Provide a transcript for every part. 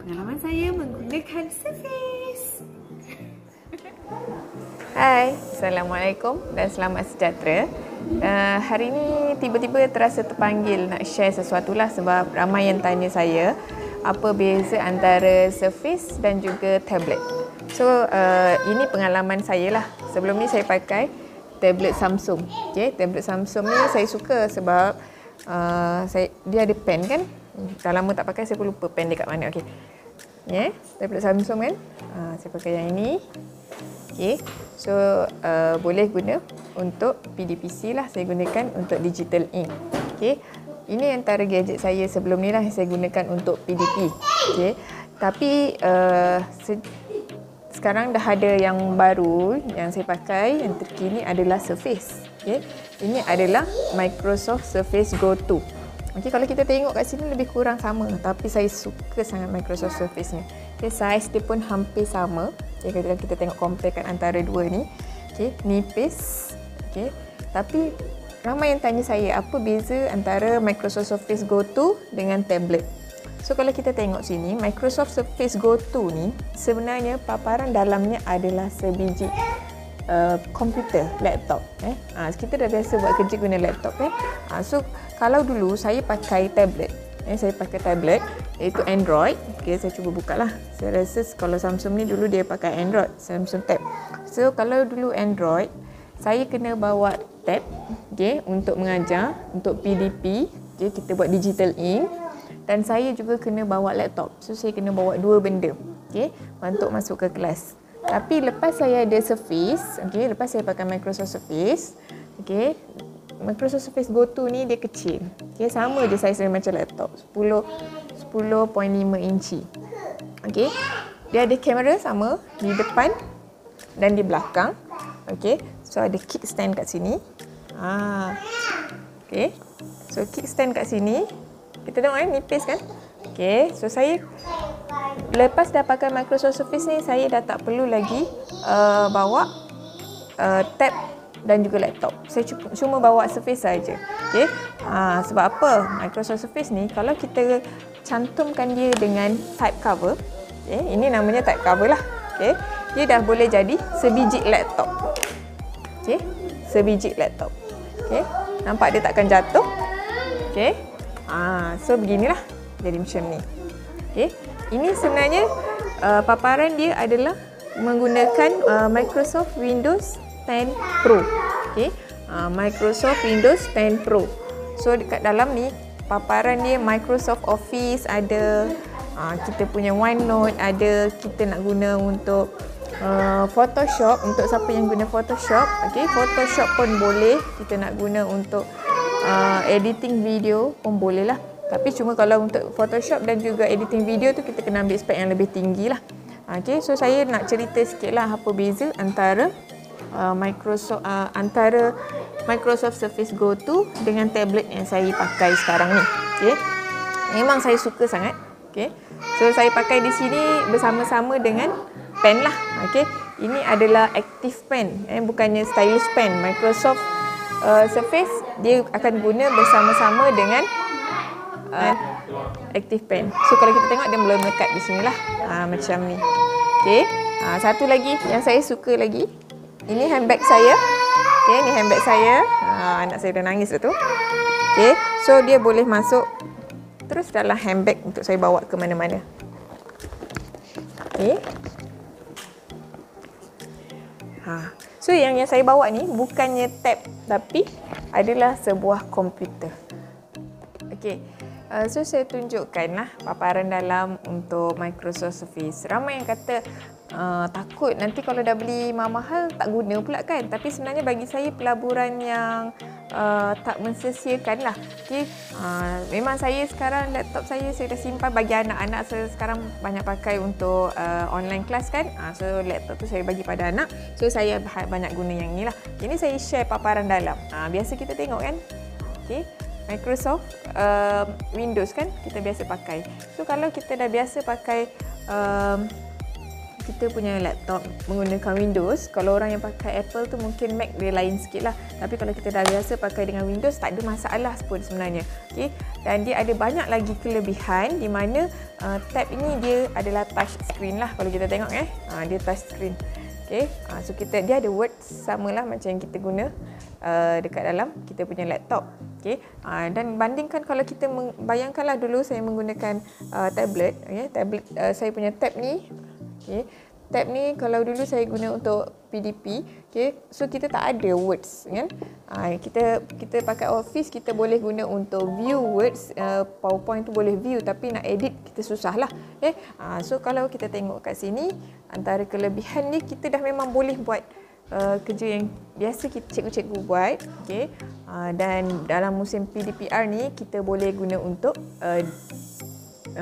pengalaman saya menggunakan Surface. Hai, Assalamualaikum dan selamat sejahtera. Hari ini tiba-tiba terasa terpanggil nak share sesuatu lah sebab ramai yang tanya saya apa beza antara Surface dan juga tablet. So, ini pengalaman saya lah. Sebelum ni saya pakai tablet Samsung. Okay, tablet Samsung ni saya suka sebab dia ada pen kan. Dah lama tak pakai, saya pun lupa pen dia kat mana. Okay. Yeah, tablet Samsung kan. Saya pakai yang ini. Okay. So, boleh guna untuk PDPC lah. Saya gunakan untuk digital ink. Okay. Ini antara gadget saya sebelum ni lah saya gunakan untuk PDP. Okay. Tapi sekarang dah ada yang baru yang saya pakai, yang terkini adalah Surface. Okay. Ini adalah Microsoft Surface Go 2. Okay, kalau kita tengok kat sini lebih kurang sama, tapi saya suka sangat Microsoft Surface ni. Okay, saiz dia pun hampir sama. Okay, kalau kita tengok comparekan antara dua ni, okay, nipis. Okay, tapi ramai yang tanya saya apa beza antara Microsoft Surface Go 2 dengan tablet. So kalau kita tengok sini, Microsoft Surface Go 2 ni sebenarnya paparan dalamnya adalah sebiji komputer, laptop. Kita dah biasa buat kerja guna laptop kan. So kalau dulu saya pakai tablet, saya pakai tablet iaitu Android. Okay, saya cuba buka lah. Saya rasa kalau Samsung ni dulu dia pakai Android, Samsung Tab. So kalau dulu Android, saya kena bawa tab, okay, untuk mengajar, untuk PDP, okay, kita buat digital ink. Dan saya juga kena bawa laptop. So saya kena bawa dua benda, okay, untuk masuk ke kelas. Tapi lepas saya ada Surface, okay, lepas saya pakai Microsoft Surface, okay, Microsoft Surface Go 2 ni dia kecil. Okay, sama je saiz macam laptop, 10.5 inci. Okay, dia ada kamera sama di depan dan di belakang. Okay, so ada kickstand kat sini. Okay, so kickstand kat sini. Kita tengok nipis kan? Okay, so saya lepas dah pakai Microsoft Surface ni, saya dah tak perlu lagi bawa tab dan juga laptop. Saya cuma bawa Surface saja. Okay? Sebab apa? Microsoft Surface ni, kalau kita cantumkan dia dengan type cover, okay, ini namanya type cover lah. Okay? Dia dah boleh jadi sebiji laptop. Okay? Sebiji laptop. Okay? Nampak dia takkan jatuh. Okay? So beginilah jadi macam ni. Okay? Ini sebenarnya paparan dia adalah menggunakan Microsoft Windows 10 Pro. Okay? Microsoft Windows 10 Pro. So dekat dalam ni paparan dia Microsoft Office ada, kita punya OneNote ada, kita nak guna untuk Photoshop, untuk siapa yang guna Photoshop. Okay? Photoshop pun boleh, kita nak guna untuk editing video pun boleh lah. Tapi cuma kalau untuk Photoshop dan juga editing video tu kita kena ambil spek yang lebih tinggi lah. Okay, so saya nak cerita sikit lah apa beza antara Microsoft Surface Go 2 dengan tablet yang saya pakai sekarang ni. Okay, memang saya suka sangat. Okay, so saya pakai di sini bersama-sama dengan pen lah. Okay, ini adalah active pen, bukannya stylus pen. Microsoft Surface dia akan guna bersama-sama dengan active pen. So kalau kita tengok dia belum melekat di sini lah, macam ni. Okay, satu lagi yang saya suka lagi, ini handbag saya. Okay, ni handbag saya. Anak saya dah nangis tu. Okay, so dia boleh masuk terus dalam handbag untuk saya bawa ke mana-mana. Okay. So yang saya bawa ni bukannya tab, tapi adalah sebuah komputer. Okay. So saya tunjukkanlah paparan dalam untuk Microsoft Surface. Ramai yang kata takut nanti kalau dah beli mahal tak guna pula kan. Tapi sebenarnya bagi saya pelaburan yang tak mensia-siakan lah. Okay. Memang saya sekarang laptop saya dah simpan bagi anak-anak. Saya sekarang banyak pakai untuk online class kan. So laptop tu saya bagi pada anak. So saya banyak guna yang ni lah. Ini saya share paparan dalam. Biasa kita tengok kan. Okay. Microsoft Windows kan kita biasa pakai. So kalau kita dah biasa pakai kita punya laptop menggunakan Windows, kalau orang yang pakai Apple tu mungkin Mac dia lain sikit lah. Tapi kalau kita dah biasa pakai dengan Windows, tak ada masalah pun sebenarnya. Okay? Dan dia ada banyak lagi kelebihan di mana tab ini dia adalah touch screen lah. Kalau kita tengok dia touch screen. Okay? So dia ada word sama lah macam yang kita guna dekat dalam kita punya laptop. Okay? Dan bandingkan kalau kita bayangkanlah dulu saya menggunakan tablet. Tablet saya punya tab ni. Okay. Tab ni kalau dulu saya guna untuk PDP, okay. So kita tak ada words kan. Kita pakai Office, kita boleh guna untuk view words, PowerPoint tu boleh view, tapi nak edit kita susah lah. Okay. So kalau kita tengok kat sini, antara kelebihan ni kita dah memang boleh buat kerja yang biasa cikgu-cikgu buat. Okay. Dan dalam musim PDPR ni kita boleh guna untuk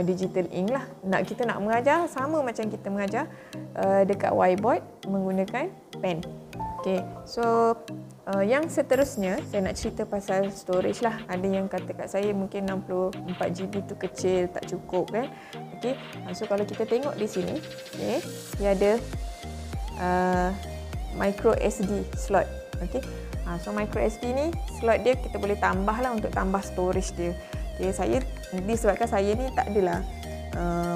digital ink lah. Kita nak mengajar sama macam kita mengajar dekat whiteboard menggunakan pen. Okay. So yang seterusnya saya nak cerita pasal storage lah. Ada yang kata kat saya mungkin 64GB tu kecil, tak cukup kan. Okay. So kalau kita tengok di sini, okay, dia ada micro SD slot. Okay. So micro SD ni slot dia kita boleh tambah lah untuk tambah storage dia. Okay, saya disebabkan saya ni tak adalah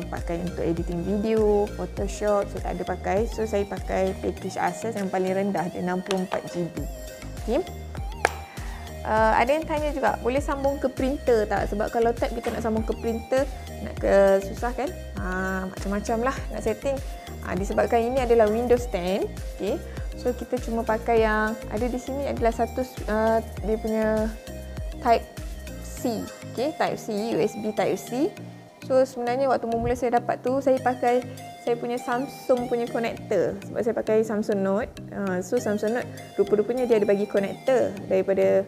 pakai untuk editing video, Photoshop, saya tak ada pakai. So saya pakai package Asus yang paling rendah je, 64GB. Okay. Ada yang tanya juga, boleh sambung ke printer tak? Sebab kalau tab kita nak sambung ke printer, susah kan? Macam-macam lah nak setting. Disebabkan ini adalah Windows 10. Okay. So kita cuma pakai yang ada di sini adalah satu dia punya Type C. Okay, Type C, USB Type C. So sebenarnya waktu mula saya dapat tu, saya pakai saya punya Samsung punya connector. Sebab saya pakai Samsung Note. So Samsung Note rupa-rupanya dia ada bagi connector daripada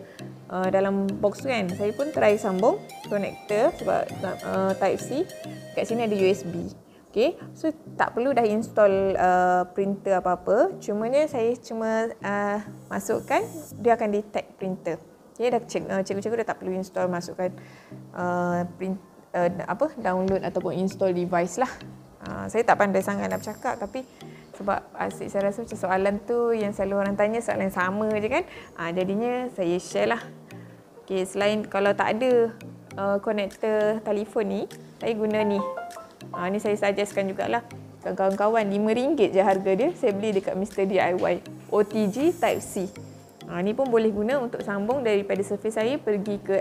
dalam box tu kan. Saya pun try sambung connector sebab Type C. Kat sini ada USB. Okay, so tak perlu dah install printer apa-apa. Cumanya saya cuma masukkan, dia akan detect printer. Okay, dah cikgu-cikgu dah tak perlu install, masukkan download ataupun install device lah. Saya tak pandai sangat nak bercakap, tapi sebab asyik saya rasa macam soalan tu yang selalu orang tanya soalan yang sama je kan. Jadinya saya share lah. Okay, selain kalau tak ada konektor telefon ni, saya guna ni. Ni saya suggestkan jugalah kawan-kawan, RM5 je harga dia. Saya beli dekat Mr. DIY. OTG Type C. Ni pun boleh guna untuk sambung daripada Surface saya pergi ke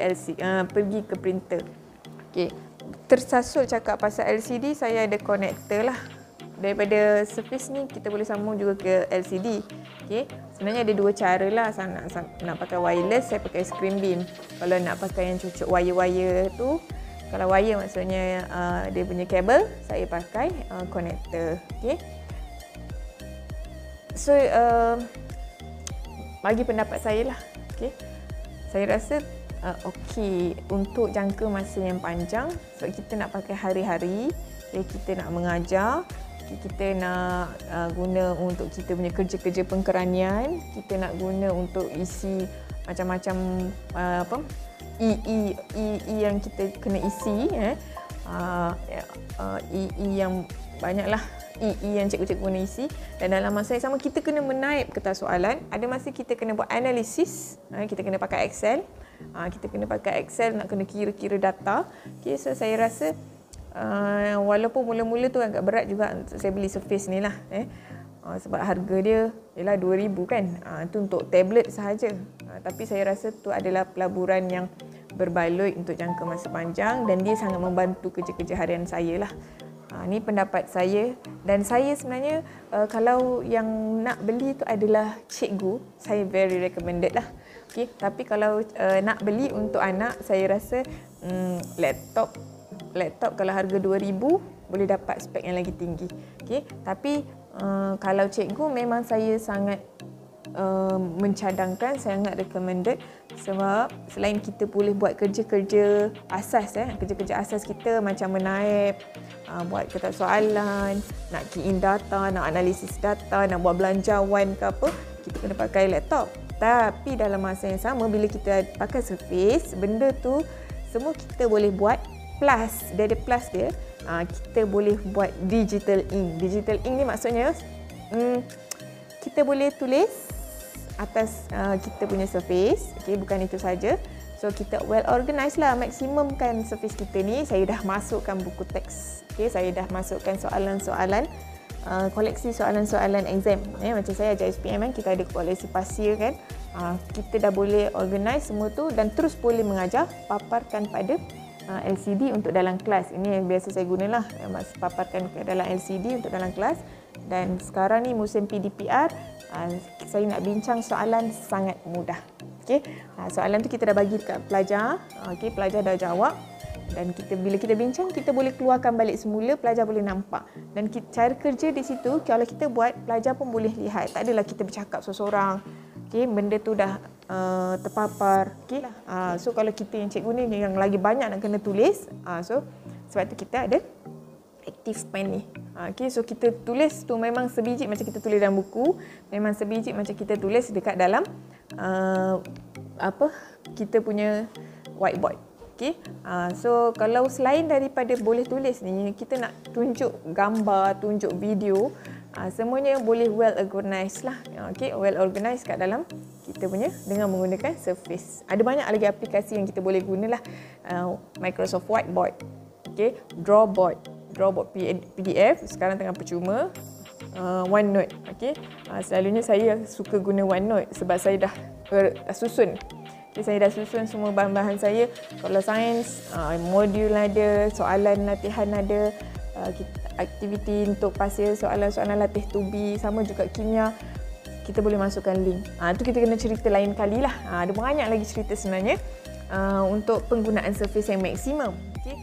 pergi ke printer. Okey. Tersasul cakap pasal LCD, saya ada konektor lah. Daripada Surface ni kita boleh sambung juga ke LCD. Okey. Sebenarnya ada dua cara lah. Nak pakai wireless, saya pakai screen beam. Kalau nak pakai yang cucuk wire-wire tu, kalau wire maksudnya dia punya kabel, saya pakai konektor. Okey. So bagi pendapat saya lah, okay, saya rasa okey untuk jangka masa yang panjang sebab kita nak pakai hari-hari, okay, kita nak mengajar, okay, kita nak guna untuk kita punya kerja-kerja pengkeranian, kita nak guna untuk isi macam-macam EE yang kita kena isi, EE yang banyaklah. EE yang cikgu-cikgu guna isi, dan dalam masa yang sama kita kena menaip kertas soalan. Ada masa kita kena buat analisis, kita kena pakai Excel, nak kena kira-kira data. Okay, so saya rasa walaupun mula-mula tu agak berat juga untuk saya beli Surface ni lah, sebab harga dia ialah RM2,000 kan, itu untuk tablet sahaja. Tapi saya rasa tu adalah pelaburan yang berbaloi untuk jangka masa panjang dan dia sangat membantu kerja-kerja harian saya lah. Ni pendapat saya, dan saya sebenarnya kalau yang nak beli tu adalah cikgu, saya very recommended lah. Okay, tapi kalau nak beli untuk anak, saya rasa laptop kalau harga RM2,000 boleh dapat spek yang lagi tinggi. Okay, tapi kalau cikgu memang saya sangat mencadangkan, sangat recommended, sebab selain kita boleh buat kerja-kerja asas, kerja-kerja asas kita macam menaip, buat kertas soalan, nak key in data, nak analisis data, nak buat belanjawan ke apa, kita kena pakai laptop. Tapi dalam masa yang sama, bila kita pakai Surface, benda tu semua kita boleh buat plus, dia ada plus dia, kita boleh buat digital ink. Digital ink ni maksudnya kita boleh tulis atas kita punya surface. Okay, bukan itu saja. So kita well organized lah, maksimumkan surface kita ni. Saya dah masukkan buku teks. Okay, saya dah masukkan soalan-soalan, koleksi soalan-soalan exam. Macam saya ajar SPM kan, kita ada koleksi pasir kan. Kita dah boleh organize semua tu dan terus boleh mengajar, paparkan pada LCD untuk dalam kelas. Ini yang biasa saya gunalah, paparkan ke dalam LCD untuk dalam kelas. Dan sekarang ni musim PDPR, saya nak bincang soalan sangat mudah. Okay. Soalan tu kita dah bagi dekat pelajar. Okay, pelajar dah jawab. Dan bila kita bincang, kita boleh keluarkan balik semula, pelajar boleh nampak. Dan cara kerja di situ, kalau kita buat, pelajar pun boleh lihat. Tak adalah kita bercakap seorang-seorang. Okay, benda tu dah terpapar. Okay. So kalau kita yang cikgu ni yang lagi banyak nak kena tulis, so sebab tu kita ada active pen ni. Okay, so kita tulis tu memang sebiji macam kita tulis dalam buku, memang sebiji macam kita tulis dekat dalam kita punya whiteboard. Okay. So kalau selain daripada boleh tulis ni, kita nak tunjuk gambar, tunjuk video, semuanya boleh well organized lah. Okay, well organized kat dalam kita punya dengan menggunakan Surface. Ada banyak lagi aplikasi yang kita boleh gunalah. Microsoft Whiteboard, okay, Drawboard PDF sekarang tengah percuma. OneNote, okay. Selalunya saya suka guna OneNote sebab saya dah susun. Okay, saya dah susun semua bahan-bahan saya. Kalau sains, modul ada, soalan latihan ada, aktiviti untuk pasir, soalan-soalan latih tubi, sama juga kimia. Kita boleh masukkan link. Tu kita kena cerita lain kali lah. Ada banyak lagi cerita sebenarnya untuk penggunaan Surface yang maksimum. Okay.